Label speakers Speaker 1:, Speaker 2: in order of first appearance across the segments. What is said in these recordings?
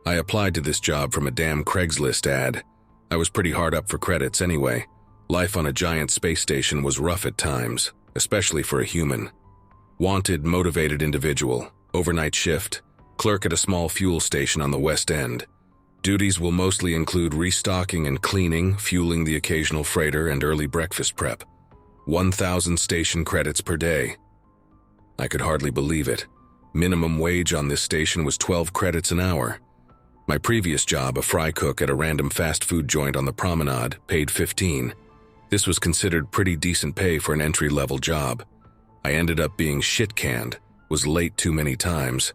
Speaker 1: I applied to this job from a damn Craigslist ad. I was pretty hard up for credits anyway. Life on a giant space station was rough at times, especially for a human. Wanted, motivated individual, overnight shift, clerk at a small fuel station on the West End. Duties will mostly include restocking and cleaning, fueling the occasional freighter, and early breakfast prep. 1,000 station credits per day. I could hardly believe it. Minimum wage on this station was 12 credits an hour. My previous job, a fry cook at a random fast food joint on the promenade, paid 15. This was considered pretty decent pay for an entry-level job. I ended up being shit-canned, was late too many times.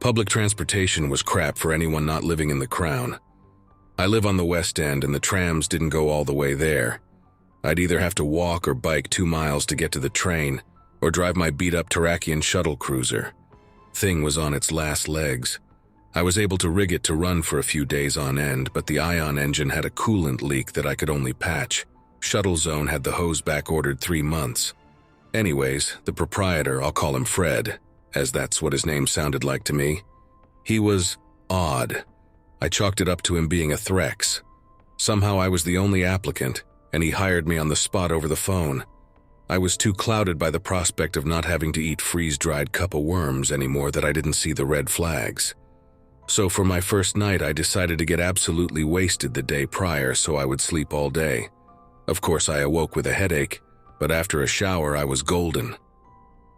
Speaker 1: Public transportation was crap for anyone not living in the Crown. I live on the West End and the trams didn't go all the way there. I'd either have to walk or bike 2 miles to get to the train, or drive my beat-up Terackian shuttle-cruiser. Thing was on its last legs. I was able to rig it to run for a few days on end, but the ion engine had a coolant leak that I could only patch. Shuttle Zone had the hose back ordered 3 months. Anyways, the proprietor, I'll call him Fred, as that's what his name sounded like to me. He was odd. I chalked it up to him being a Threx. Somehow I was the only applicant, and he hired me on the spot over the phone. I was too clouded by the prospect of not having to eat freeze-dried cup of worms anymore that I didn't see the red flags. So for my first night, I decided to get absolutely wasted the day prior so I would sleep all day. Of course, I awoke with a headache, but after a shower, I was golden.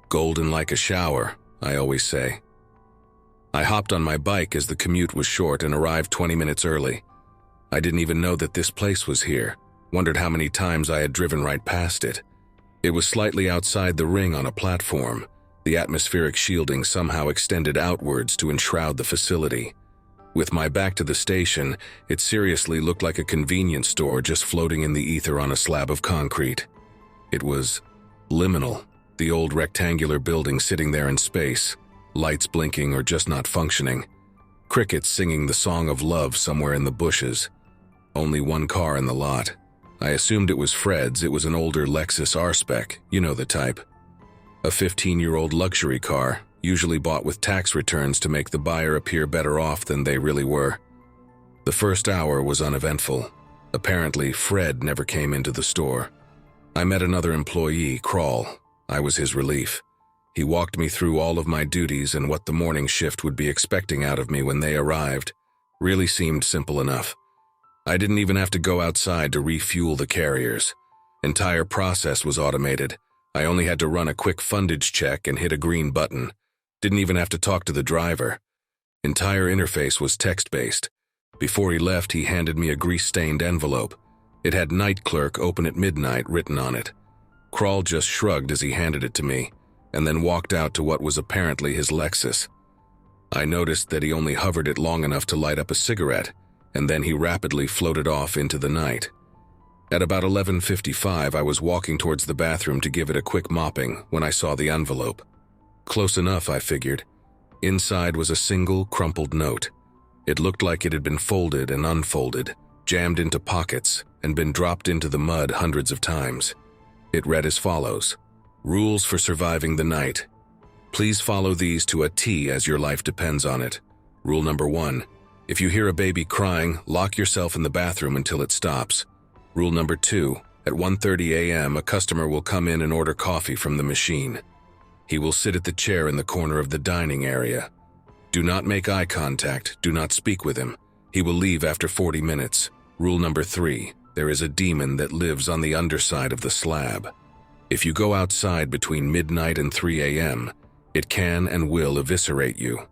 Speaker 1: Golden like a shower, I always say. I hopped on my bike as the commute was short and arrived 20 minutes early. I didn't even know that this place was here, wondered how many times I had driven right past it. It was slightly outside the ring on a platform. The atmospheric shielding somehow extended outwards to enshroud the facility. With my back to the station, it seriously looked like a convenience store just floating in the ether on a slab of concrete. It was liminal, the old rectangular building sitting there in space, lights blinking or just not functioning, crickets singing the song of love somewhere in the bushes. Only one car in the lot. I assumed it was Fred's. It was an older Lexus R-Spec, you know the type. A 15-year-old luxury car, usually bought with tax returns to make the buyer appear better off than they really were. The first hour was uneventful. Apparently, Fred never came into the store. I met another employee, Crawl. I was his relief. He walked me through all of my duties and what the morning shift would be expecting out of me when they arrived. Really seemed simple enough. I didn't even have to go outside to refuel the carriers. Entire process was automated. I only had to run a quick fundage check and hit a green button. Didn't even have to talk to the driver. Entire interface was text-based. Before he left, he handed me a grease-stained envelope. It had "Night Clerk, open at midnight" written on it. Crawl just shrugged as he handed it to me, and then walked out to what was apparently his Lexus. I noticed that he only hovered it long enough to light up a cigarette, and then he rapidly floated off into the night. At about 11:55, I was walking towards the bathroom to give it a quick mopping when I saw the envelope. Close enough, I figured. Inside was a single, crumpled note. It looked like it had been folded and unfolded, jammed into pockets, and been dropped into the mud hundreds of times. It read as follows: "Rules for surviving the night. Please follow these to a T as your life depends on it. Rule number 1. If you hear a baby crying, lock yourself in the bathroom until it stops. Rule number 2. At 1:30 a.m., a customer will come in and order coffee from the machine. He will sit at the chair in the corner of the dining area. Do not make eye contact, do not speak with him. He will leave after 40 minutes. Rule number 3. There is a demon that lives on the underside of the slab. If you go outside between midnight and 3 a.m., it can and will eviscerate you.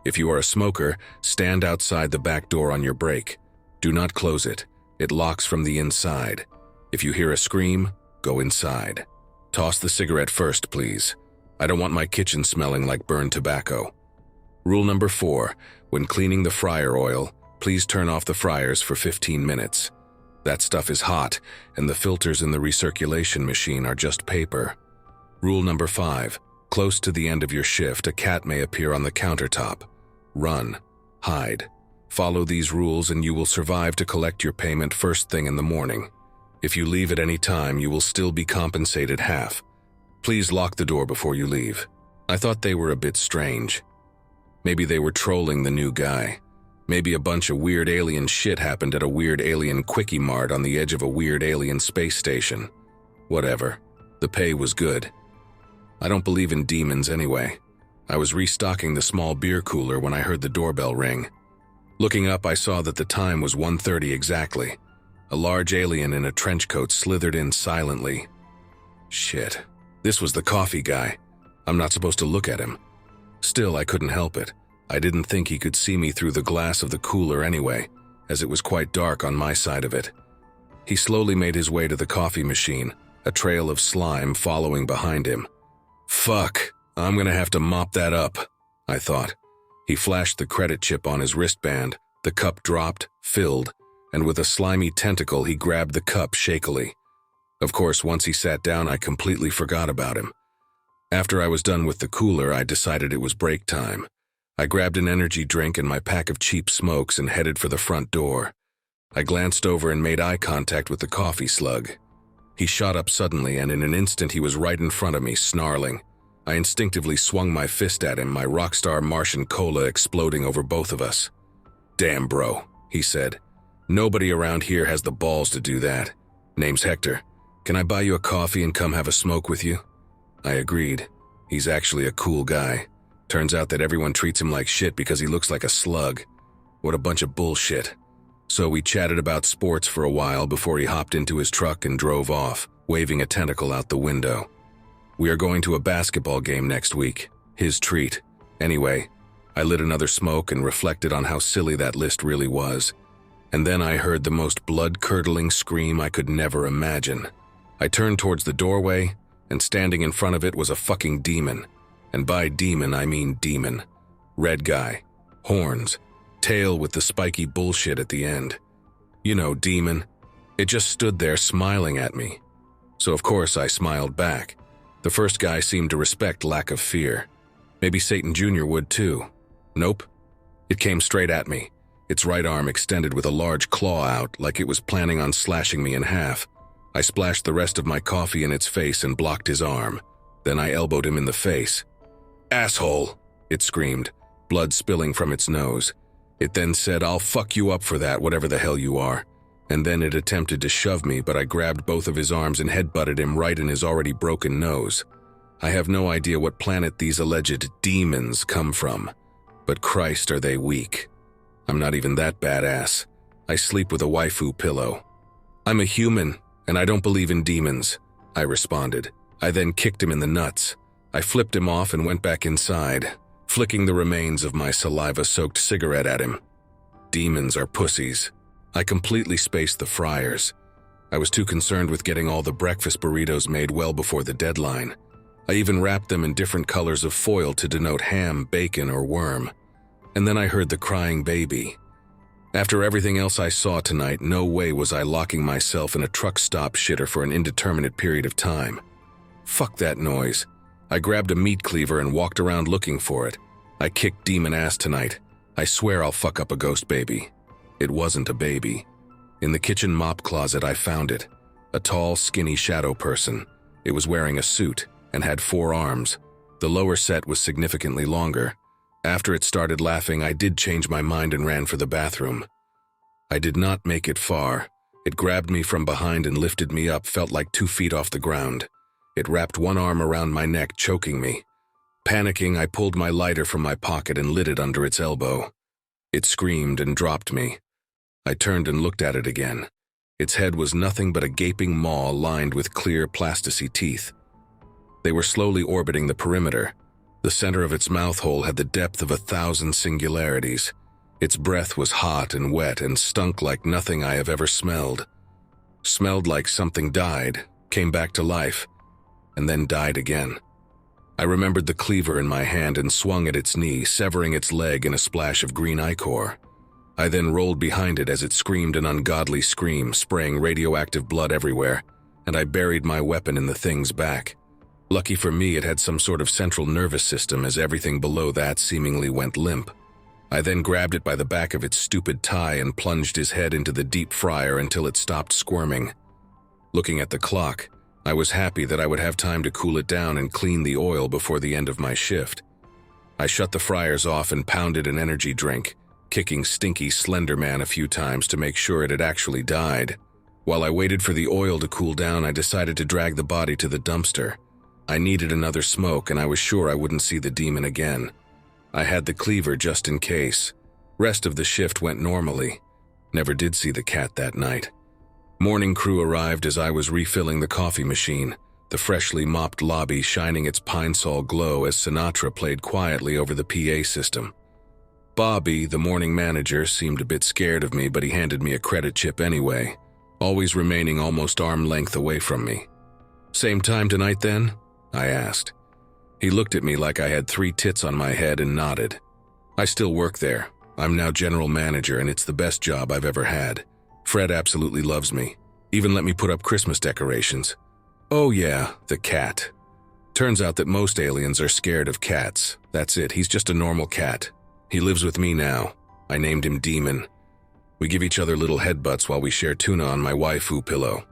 Speaker 1: If you are a smoker, stand outside the back door on your break. Do not close it. It locks from the inside. If you hear a scream, go inside. Toss the cigarette first, please. I don't want my kitchen smelling like burned tobacco. Rule number 4. When cleaning the fryer oil, please turn off the fryers for 15 minutes. That stuff is hot, and the filters in the recirculation machine are just paper. Rule number 5. Close to the end of your shift, a cat may appear on the countertop. Run. Hide. Follow these rules and you will survive to collect your payment first thing in the morning. If you leave at any time, you will still be compensated half. Please lock the door before you leave. I thought they were a bit strange. Maybe they were trolling the new guy. Maybe a bunch of weird alien shit happened at a weird alien quickie mart on the edge of a weird alien space station. Whatever. The pay was good. I don't believe in demons anyway. I was restocking the small beer cooler when I heard the doorbell ring. Looking up, I saw that the time was 1:30 exactly. A large alien in a trench coat slithered in silently. Shit. This was the coffee guy. I'm not supposed to look at him. Still, I couldn't help it. I didn't think he could see me through the glass of the cooler anyway, as it was quite dark on my side of it. He slowly made his way to the coffee machine, a trail of slime following behind him. Fuck, I'm gonna have to mop that up, I thought. He flashed the credit chip on his wristband, the cup dropped, filled, and with a slimy tentacle he grabbed the cup shakily. Of course, once he sat down, I completely forgot about him. After I was done with the cooler, I decided it was break time. I grabbed an energy drink and my pack of cheap smokes and headed for the front door. I glanced over and made eye contact with the coffee slug. He shot up suddenly, and in an instant he was right in front of me, snarling. I instinctively swung my fist at him, my rockstar Martian cola exploding over both of us. "Damn, bro," he said. "Nobody around here has the balls to do that. Name's Hector. Can I buy you a coffee and come have a smoke with you?" I agreed. He's actually a cool guy. Turns out that everyone treats him like shit because he looks like a slug. What a bunch of bullshit. So we chatted about sports for a while before he hopped into his truck and drove off, waving a tentacle out the window. We are going to a basketball game next week. His treat. Anyway, I lit another smoke and reflected on how silly that list really was. And then I heard the most blood-curdling scream I could never imagine. I turned towards the doorway, and standing in front of it was a fucking demon. And by demon, I mean demon. Red guy. Horns. Tail with the spiky bullshit at the end. You know, demon. It just stood there smiling at me. So of course I smiled back. The first guy seemed to respect lack of fear. Maybe Satan Jr. would too. Nope. It came straight at me, its right arm extended with a large claw out like it was planning on slashing me in half. I splashed the rest of my coffee in its face and blocked his arm. Then I elbowed him in the face. "Asshole!" it screamed, blood spilling from its nose. It then said, "I'll fuck you up for that, whatever the hell you are." And then it attempted to shove me, but I grabbed both of his arms and headbutted him right in his already broken nose. I have no idea what planet these alleged demons come from, but Christ are they weak. I'm not even that badass. I sleep with a waifu pillow. "I'm a human, and I don't believe in demons," I responded. I then kicked him in the nuts. I flipped him off and went back inside, flicking the remains of my saliva-soaked cigarette at him. Demons are pussies. I completely spaced the fryers. I was too concerned with getting all the breakfast burritos made well before the deadline. I even wrapped them in different colors of foil to denote ham, bacon, or worm. And then I heard the crying baby. After everything else I saw tonight, no way was I locking myself in a truck stop shitter for an indeterminate period of time. Fuck that noise. I grabbed a meat cleaver and walked around looking for it. I kicked demon ass tonight. I swear I'll fuck up a ghost baby. It wasn't a baby. In the kitchen mop closet I found it. A tall, skinny shadow person. It was wearing a suit and had 4 arms. The lower set was significantly longer. After it started laughing, I did change my mind and ran for the bathroom. I did not make it far. It grabbed me from behind and lifted me up, felt like 2 feet off the ground. It wrapped one arm around my neck, choking me. Panicking, I pulled my lighter from my pocket and lit it under its elbow. It screamed and dropped me. I turned and looked at it again. Its head was nothing but a gaping maw lined with clear plasticine teeth. They were slowly orbiting the perimeter. The center of its mouth hole had the depth of 1,000 singularities. Its breath was hot and wet and stunk like nothing I have ever smelled. Smelled like something died, came back to life, and then died again. I remembered the cleaver in my hand and swung at its knee, severing its leg in a splash of green ichor. I then rolled behind it as it screamed an ungodly scream, spraying radioactive blood everywhere, and I buried my weapon in the thing's back. Lucky for me, it had some sort of central nervous system, as everything below that seemingly went limp. I then grabbed it by the back of its stupid tie and plunged his head into the deep fryer until it stopped squirming. Looking at the clock, I was happy that I would have time to cool it down and clean the oil before the end of my shift. I shut the fryers off and pounded an energy drink, kicking stinky Slender Man a few times to make sure it had actually died. While I waited for the oil to cool down, I decided to drag the body to the dumpster. I needed another smoke, and I was sure I wouldn't see the demon again. I had the cleaver just in case. Rest of the shift went normally. Never did see the cat that night. Morning crew arrived as I was refilling the coffee machine, the freshly mopped lobby shining its pine sol glow as Sinatra played quietly over the PA system. Bobby, the morning manager, seemed a bit scared of me, but he handed me a credit chip anyway, always remaining almost arm length away from me. "Same time tonight then?" I asked. He looked at me like I had 3 tits on my head and nodded. "I still work there. I'm now general manager, and it's the best job I've ever had. Fred absolutely loves me. Even let me put up Christmas decorations." "Oh yeah, the cat. Turns out that most aliens are scared of cats. That's it, he's just a normal cat. He lives with me now. I named him Demon. We give each other little headbutts while we share tuna on my waifu pillow.